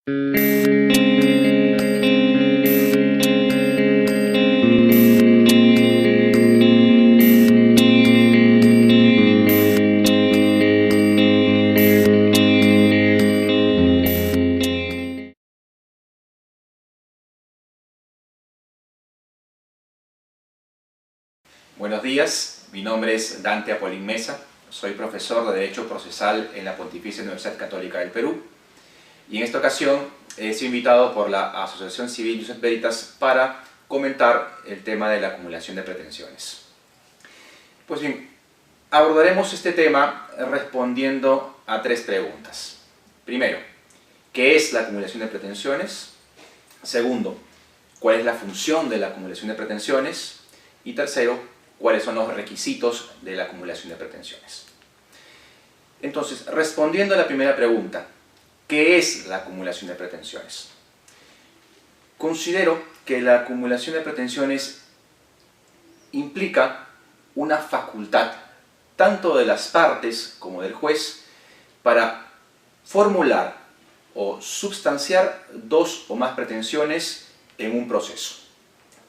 Buenos días, mi nombre es Dante Apolín Mesa, soy profesor de Derecho Procesal en la Pontificia Universidad Católica del Perú y en esta ocasión he sido invitado por la Asociación Civil Ius et Veritas para comentar el tema de la acumulación de pretensiones. Pues bien, abordaremos este tema respondiendo a tres preguntas. Primero, ¿qué es la acumulación de pretensiones? Segundo, ¿cuál es la función de la acumulación de pretensiones? Y tercero, ¿cuáles son los requisitos de la acumulación de pretensiones? Entonces, respondiendo a la primera pregunta, ¿qué es la acumulación de pretensiones? Considero que la acumulación de pretensiones implica una facultad, tanto de las partes como del juez, para formular o substanciar dos o más pretensiones en un proceso.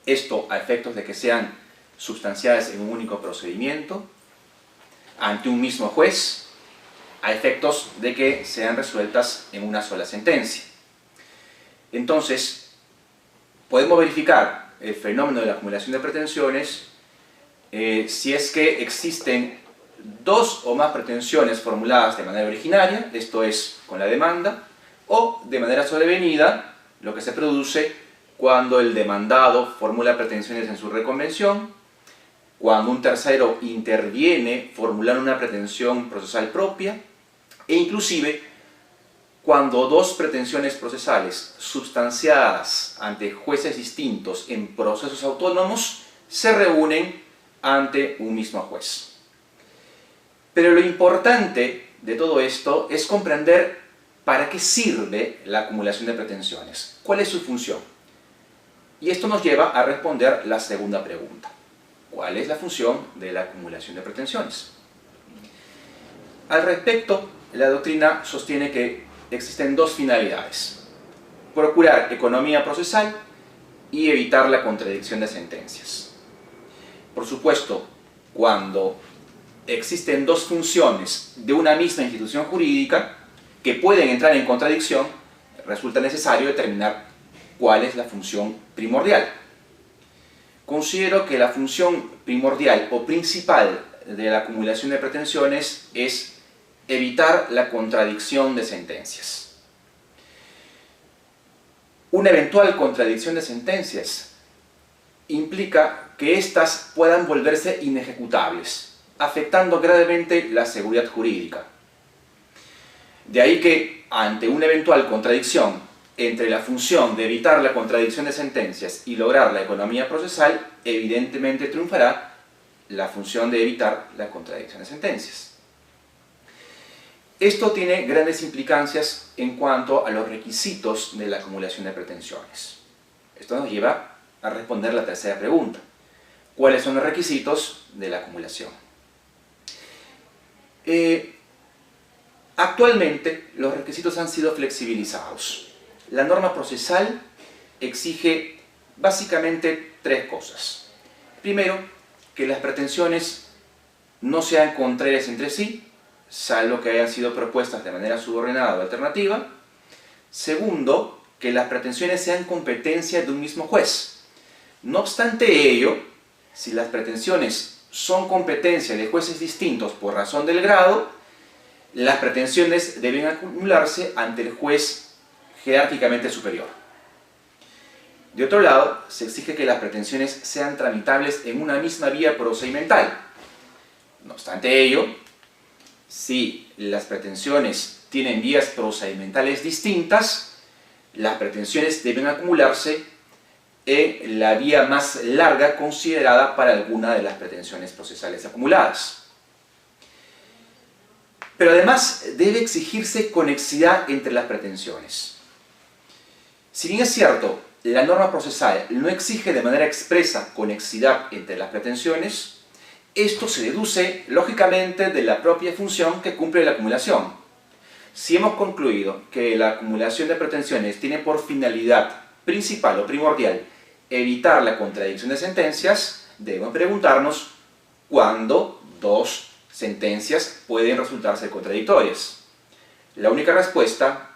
Esto a efectos de que sean sustanciadas en un único procedimiento, ante un mismo juez, a efectos de que sean resueltas en una sola sentencia. Entonces, podemos verificar el fenómeno de la acumulación de pretensiones si es que existen dos o más pretensiones formuladas de manera originaria, esto es, con la demanda, o de manera sobrevenida, lo que se produce cuando el demandado formula pretensiones en su reconvención, cuando un tercero interviene formulando una pretensión procesal propia, e inclusive cuando dos pretensiones procesales substanciadas ante jueces distintos en procesos autónomos se reúnen ante un mismo juez. Pero lo importante de todo esto es comprender para qué sirve la acumulación de pretensiones, cuál es su función. Y esto nos lleva a responder la segunda pregunta. ¿Cuál es la función de la acumulación de pretensiones? Al respecto, la doctrina sostiene que existen dos finalidades: procurar economía procesal y evitar la contradicción de sentencias. Por supuesto, cuando existen dos funciones de una misma institución jurídica que pueden entrar en contradicción, resulta necesario determinar cuál es la función primordial. Considero que la función primordial o principal de la acumulación de pretensiones es evitar la contradicción de sentencias. Una eventual contradicción de sentencias implica que éstas puedan volverse inejecutables, afectando gravemente la seguridad jurídica. De ahí que, ante una eventual contradicción entre la función de evitar la contradicción de sentencias y lograr la economía procesal, evidentemente triunfará la función de evitar la contradicción de sentencias. Esto tiene grandes implicancias en cuanto a los requisitos de la acumulación de pretensiones. Esto nos lleva a responder la tercera pregunta. ¿Cuáles son los requisitos de la acumulación? Actualmente los requisitos han sido flexibilizados. La norma procesal exige básicamente tres cosas. Primero, que las pretensiones no sean contrarias entre sí, salvo que hayan sido propuestas de manera subordinada o alternativa. Segundo, que las pretensiones sean competencia de un mismo juez. No obstante ello, si las pretensiones son competencia de jueces distintos por razón del grado, las pretensiones deben acumularse ante el juez jerárquicamente superior. De otro lado, se exige que las pretensiones sean tramitables en una misma vía procedimental. No obstante ello, si las pretensiones tienen vías procedimentales distintas, las pretensiones deben acumularse en la vía más larga considerada para alguna de las pretensiones procesales acumuladas. Pero además debe exigirse conexidad entre las pretensiones. Si bien es cierto, la norma procesal no exige de manera expresa conexidad entre las pretensiones, esto se deduce lógicamente de la propia función que cumple la acumulación. Si hemos concluido que la acumulación de pretensiones tiene por finalidad principal o primordial evitar la contradicción de sentencias, debemos preguntarnos cuándo dos sentencias pueden resultar ser contradictorias. La única respuesta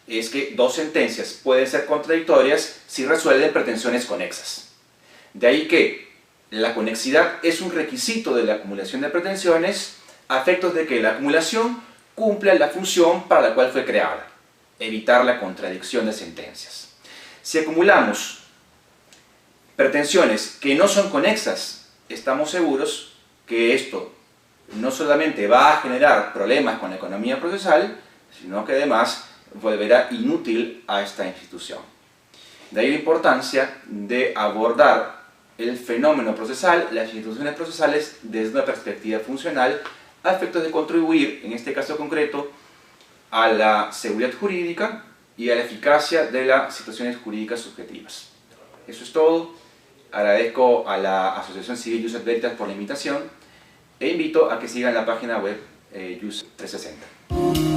es que dos sentencias pueden ser contradictorias si resuelven pretensiones conexas. De ahí que la conexidad es un requisito de la acumulación de pretensiones a efectos de que la acumulación cumpla la función para la cual fue creada, evitar la contradicción de sentencias. Si acumulamos pretensiones que no son conexas, estamos seguros que esto no solamente va a generar problemas con la economía procesal, sino que además volverá inútil a esta institución. De ahí la importancia de abordar el fenómeno procesal, las instituciones procesales, desde una perspectiva funcional, a efectos de contribuir, en este caso concreto, a la seguridad jurídica y a la eficacia de las situaciones jurídicas subjetivas. Eso es todo. Agradezco a la Asociación Civil Jus et Veritas por la invitación e invito a que sigan la página web Jus 360.